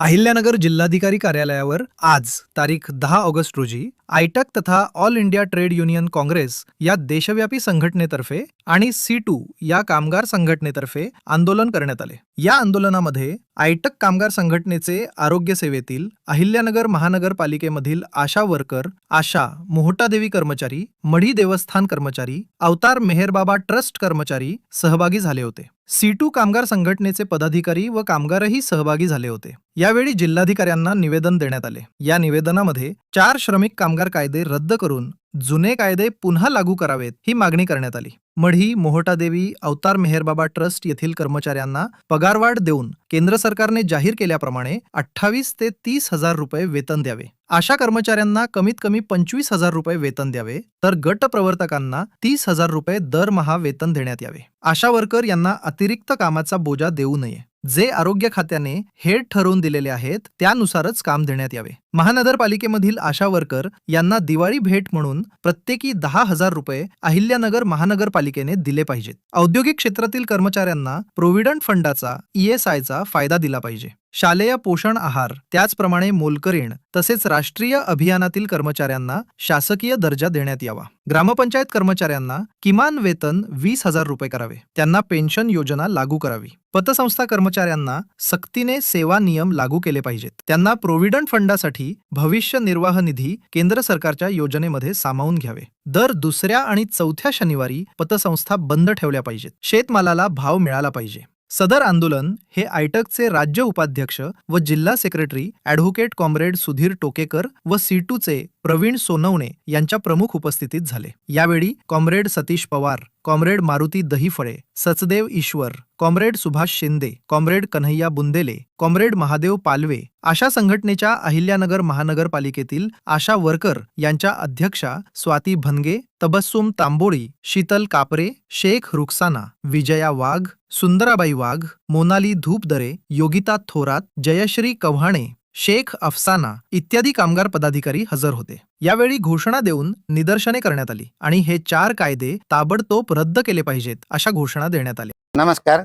अहिल्यानगर जिल्हाधिकारी कार्यालयावर आज तारीख 10 ऑगस्ट रोजी आयटक तथा all India trade union Congress या देशव्यापी संघटनेतर्फे आणि C2 या कामगार संघटनेतर्फे आंदोलन करण्यात आले। या आंदोलनामध्ये आयटक कामगार संघटनेचे आरोग्य सेवेतील अहिल्यानगर महानगरपालिकेमधील आशा वर्कर, आशा, मोहटादेवी कर्मचारी, मढी देवस्थान कर्मचारी, अवतार मेहरबाबा ट्रस्ट कर्मचारी सहभागी झाले होते। C2 कामगार संघटनेचे पदाधिकारी व कामगारही सहभागी झाले होते। यावेळी जिल्हाधिकाऱ्यांना निवेदन देण्यात आले। या निवेदनामध्ये 4 श्रमिक कामगार कायदे रद्द करून जुने कायदे पुन्हा लागू करावेत ही मागणी करण्यात आली। मढी, मोहटादेवी, अवतार मेहरबाबा ट्रस्ट येथील कर्मचाऱ्यांना पगारवाढ देऊन केंद्र सरकारने जाहीर केल्याप्रमाणे 28 ते 30 हजार रुपये वेतन द्यावे। आशा कर्मचाऱ्यांना कमीत कमी 25 हजार रुपये वेतन द्यावे, तर गट प्रवर्तकांना 30 हजार रुपये दरमहा वेतन देण्यात यावे। आशा वर्कर यांना अतिरिक्त कामाचा बोजा देऊ नये। जे आरोग्य खात्याने हेड ठरवून दिलेले आहेत त्यानुसारच काम देण्यात यावे। महानगरपालिकेमधील आशा वर्कर यांना दिवाळी भेट म्हणून प्रत्येकी 10,000 रुपये अहिल्यानगर महानगरपालिकेने दिले पाहिजेत। औद्योगिक क्षेत्रातील कर्मचाऱ्यांना प्रोव्हिडंट फंडाचा ESIचा फायदा दिला पाहिजे। शालेय पोषण आहार, त्याचप्रमाणे मोलकरीण तसेच राष्ट्रीय अभियानातील कर्मचाऱ्यांना शासकीय दर्जा देण्यात यावा। ग्रामपंचायत कर्मचाऱ्यांना किमान वेतन 20,000 रुपये करावे। त्यांना पेन्शन योजना लागू करावी। पतसंस्था कर्मचाऱ्यांना सक्तीने सेवा नियम लागू केले पाहिजेत। त्यांना प्रोव्हिडंट फंडासाठी भविष्य निर्वाह निधी केंद्र सरकारच्या योजनेमध्ये सामावून घ्यावे। दर दुसऱ्या आणि चौथ्या शनिवारी पतसंस्था बंद ठेवल्या पाहिजेत। शेतमालाला भाव मिळाला पाहिजे। सदर आंदोलन हे आयटकचे राज्य उपाध्यक्ष व जिल्हा secretary advocate comrade Sudhir Tokekar व C2चे प्रवीण सोनवणे यांच्या प्रमुख उपस्थितीत झाले। यावेळी comrade Satish Pawar, comrade Maruti Dahiphale, Sachdev Ishwar, comrade Subhash Shinde, comrade Kanhaiya Bundele, comrade Mahadev Palve, Asha संघटनेच्या अहिल्यानगर महानगरपालिकेतील आशा वर्कर यांच्या अध्यक्षा स्वाती भनगे, तबस्सुम तांबोळी, शीतल कापरे, शेख रुखसाना, विजया वाघ, सुंदराबाई वाघ, मोनाली धूपदरे, योगिता थोरात, जयश्री कव्हाणे, शेख अफसाना इत्यादी कामगार पदाधिकारी हजर होते। यावेळी घोषणा देऊन निदर्शने करण्यात आली आणि हे 4 कायदे ताबडतोब रद्द केले पाहिजेत अशा घोषणा देण्यात आल्या। नमस्कार।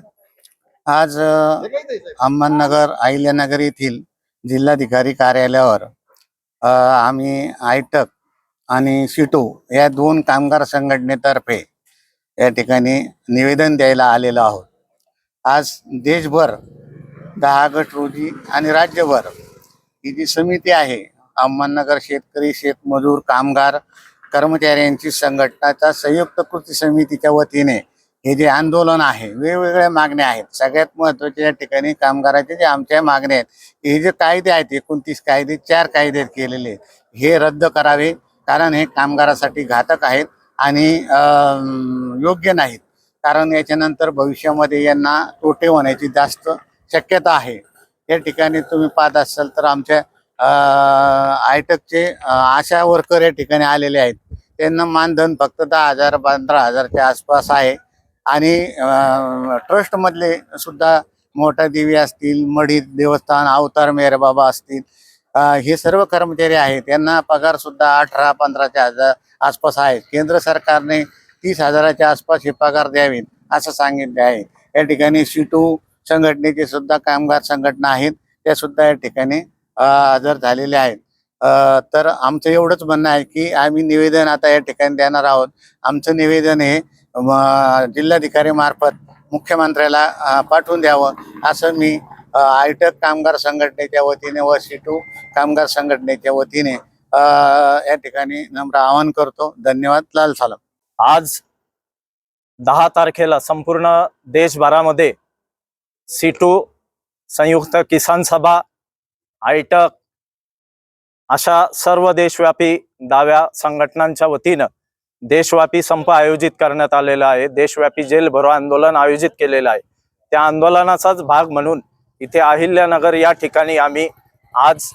आज अहमदनगर अहिल्यानगर येथील जिल्हाधिकारी कार्यालयावर आम्ही आयटक आणि C2 या 2 कामगार संघटनेतर्फे या ठिकाणी निवेदन द्यायला आलेलो आहोत। आज देशभर 10 ऑगस्ट रोजी आणि राज्यभर ही जी समिती आहे, अहमदनगर शेतकरी शेतमजूर कामगार कर्मचाऱ्यांची संघटनाच्या संयुक्त कृती समितीच्या वतीने हे जे आंदोलन आहे, वेगवेगळ्या मागण्या आहेत। सगळ्यात महत्त्वाच्या या ठिकाणी कामगाराचे जे आमच्या मागण्या आहेत, हे जे कायदे आहेत 29 कायदे 4 कायदे केलेले हे रद्द करावे, कारण हे कामगारासाठी घातक आहेत आणि योग्य नाहीत। कारण याच्यानंतर भविष्यामध्ये यांना तोटे होण्याची जास्त शक्यता आहे। या ठिकाणी तुम्ही पाहत असाल तर आमच्या आयटकचे आशा वर्कर या ठिकाणी आलेले आहेत। त्यांना मानधन फक्त 10,000-15,000च्या आसपास आहे आणि ट्रस्टमधले सुद्धा मोहटादेवी असतील, मढी देवस्थान, अवतार मेहरबाबा असतील, हे सर्व कर्मचारी आहेत। यांना पगार सुद्धा 18-15च्या आसपास आहे। केंद्र सरकारने 30,000च्या आसपास हे पगार द्यावेत असं सांगितले आहे। या ठिकाणी C2 संघटनेचे सुद्धा कामगार संघटना आहेत, त्या सुद्धा या ठिकाणी हजर झालेले आहेत। तर आमचं एवढंच म्हणणं आहे की आम्ही निवेदन आता या ठिकाणी देणार आहोत। आमचं निवेदन हे जिल्हाधिकारी मार्फत मुख्यमंत्र्याला पाठवून द्यावं असं मी आयटक कामगार संघटनेच्या वतीने व C2 कामगार संघटनेच्या वतीने या ठिकाणी नम्र आवाहन करतो। धन्यवाद। लाल सलाम। आज 10 तारखेला संपूर्ण देशभरामध्ये C2 संयुक्त किसान सभा, आयटक अशा सर्व देशव्यापी डाव्या संघटनांच्या वतीनं देशव्यापी संप आयोजित करण्यात आलेला आहे। देशव्यापी जेल भरो आंदोलन आयोजित केलेलं आहे। त्या आंदोलनाचाच भाग म्हणून इथे अहिल्यानगर या ठिकाणी आम्ही आज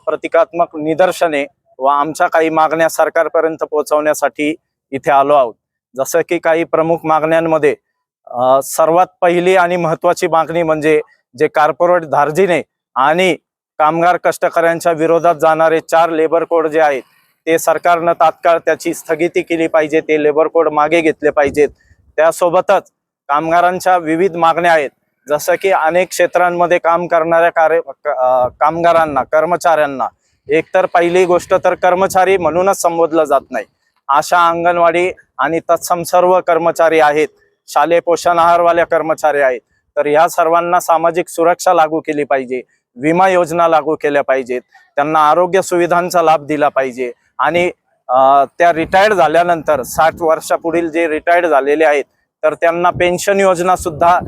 प्रतिकात्मक निदर्शने व आमच्या काही मागण्या सरकारपर्यंत पोहोचवण्यासाठी इथे आलो आहोत। जसं की काही प्रमुख मागण्यांमध्ये सर्वात पहिली आणि महत्त्वाची मागणी म्हणजे जे कॉर्पोरेट धार्जिणे आणि कामगार कष्टकऱ्यांच्या विरोधात जाणारे 4 लेबर कोड जे आहेत ते सरकारनं तात्काळ त्याची स्थगिती केली पाहिजे। ते लेबर कोड मागे घेतले पाहिजेत। त्यासोबतच कामगारांच्या विविध मागण्या आहेत, जसं की अनेक क्षेत्रांमध्ये काम करणाऱ्या कामगारांना, कर्मचाऱ्यांना एकतर पहिली गोष्ट तर कर्मचारी म्हणूनच संबोधलं जात नाही. आशा, अंगणवाडी आणि तत्सम सर्व कर्मचारी आहेत, शालेय पोषण आहारवाल्या कर्मचारी आहेत. तर या सर्वांना सामाजिक सुरक्षा लागू केली पाहिजे, विमा योजना लागू केल्या पाहिजेत, त्यांना आरोग्य सुविधांचा लाभ दिला पाहिजे. आणि त्या रिटायर्ड झाल्यानंतर 60 वर्षापुढील जे रिटायर्ड झालेले आहेत तर त्यांना पेन्शन योजना सुद्धा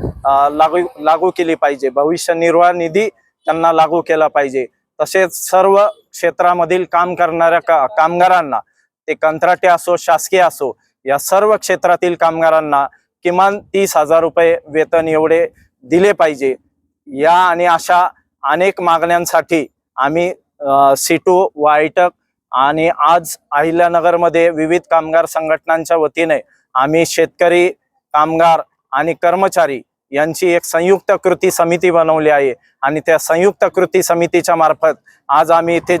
लागू केली पाहिजे. भविष्य निर्वाह निधी त्यांना लागू केला पाहिजे. तसेच सर्व क्षेत्रामधील काम करणाऱ्या कामगारांना, ते कंत्राटी असो, शासकीय असो, या सर्व क्षेत्रातील कामगारांना किमान 30,000 रुपये वेतन एवढे दिले पाहिजे. या आणि अशा अनेक मागण्यांसाठी आम्ही सीटू व आयटक आणि आज अहिल्यानगरमध्ये विविध कामगार संघटनांच्या वतीने आम्ही शेतकरी, कामगार आणि कर्मचारी यांची एक संयुक्त कृती समिती बनवली आहे. आणि त्या संयुक्त कृती समितीच्या मार्फत आज आम्ही इथे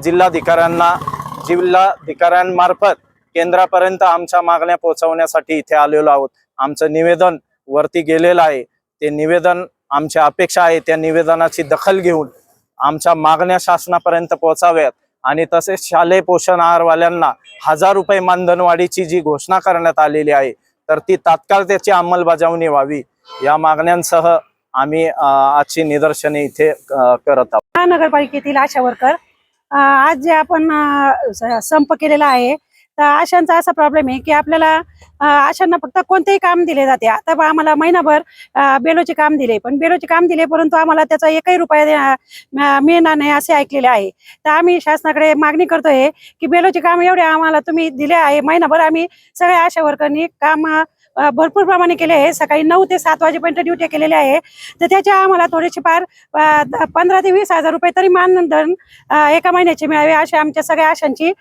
जिल्हाधिकाऱ्यांमार्फत केंद्रापर्यंत आमच्या मागण्या पोहोचवण्यासाठी इथे आलेलो आहोत. आमचं निवेदन वरती गेलेलं आहे. ते निवेदन, आमच्या अपेक्षा आहे त्या निवेदनाची दखल घेऊन आमच्या मागण्या शासनापर्यंत पोहोचाव्यात. आणि तसेच शालेय पोषण आहारवाल्यांना 1000 रुपये मानधनवाढीची जी घोषणा करण्यात आलेली आहे तर ती तात्काळ त्याची अंमलबजावणी व्हावी, या मागण्यांसह आम्ही आजची निदर्शने इथे करत आहोत. महानगरपालिकेतील आशा वर्कर आज जे आपण संप केलेला आहे, तर आशांचा असा प्रॉब्लेम आहे की आपल्याला आशांना फक्त कोणतेही काम दिले जाते. आता आम्हाला महिनाभर बेलोचे काम दिले, पण बेलोचे काम दिले परंतु आम्हाला त्याचा एकही रुपया मिळणार नाही असे ऐकलेले आहे. तर आम्ही शासनाकडे मागणी करतोय की बेलोचे काम एवढे आम्हाला तुम्ही दिले आहे. महिनाभर आम्ही सगळ्या आशा वर्करनी काम भरपूर प्रमाणे केले आहे. सकाळी 9 ते 7 वाजेपर्यंत ड्युटी केलेल्या आहे. तर त्याच्या आम्हाला थोडेसे फार 15 ते 20,000 रुपये तरी मानधन एका महिन्याचे मिळावे अशी आमच्या सगळ्या आशांची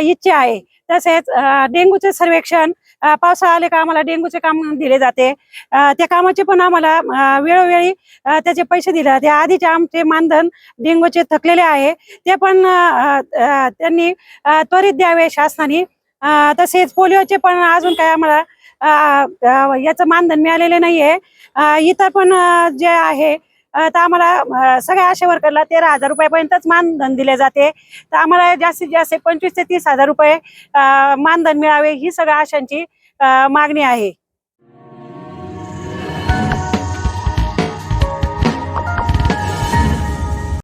इच्छा आहे. तसेच डेंग्यूचे सर्वेक्षण, पावसाळा आले का आम्हाला डेंग्यूचे काम दिले जाते, त्या कामाचे पण आम्हाला वेळोवेळी त्याचे पैसे दिले जाते. आधीचे आमचे मानधन डेंग्यूचे थकलेले आहे ते पण त्यांनी त्वरित द्यावे शासनाने. तसेच पोलिओचे पण अजून काय आम्हाला याचं मानधन मिळालेले नाहीये. इतर पण जे आहे तर आम्हाला सगळ्या आशा वर्करला 13,000 रुपयापर्यंतच मानधन दिले जाते. तर आम्हाला जास्तीत जास्त 25,000 ते 30,000 रुपये मानधन मिळावे ही सगळ्या आशांची मागणी आहे.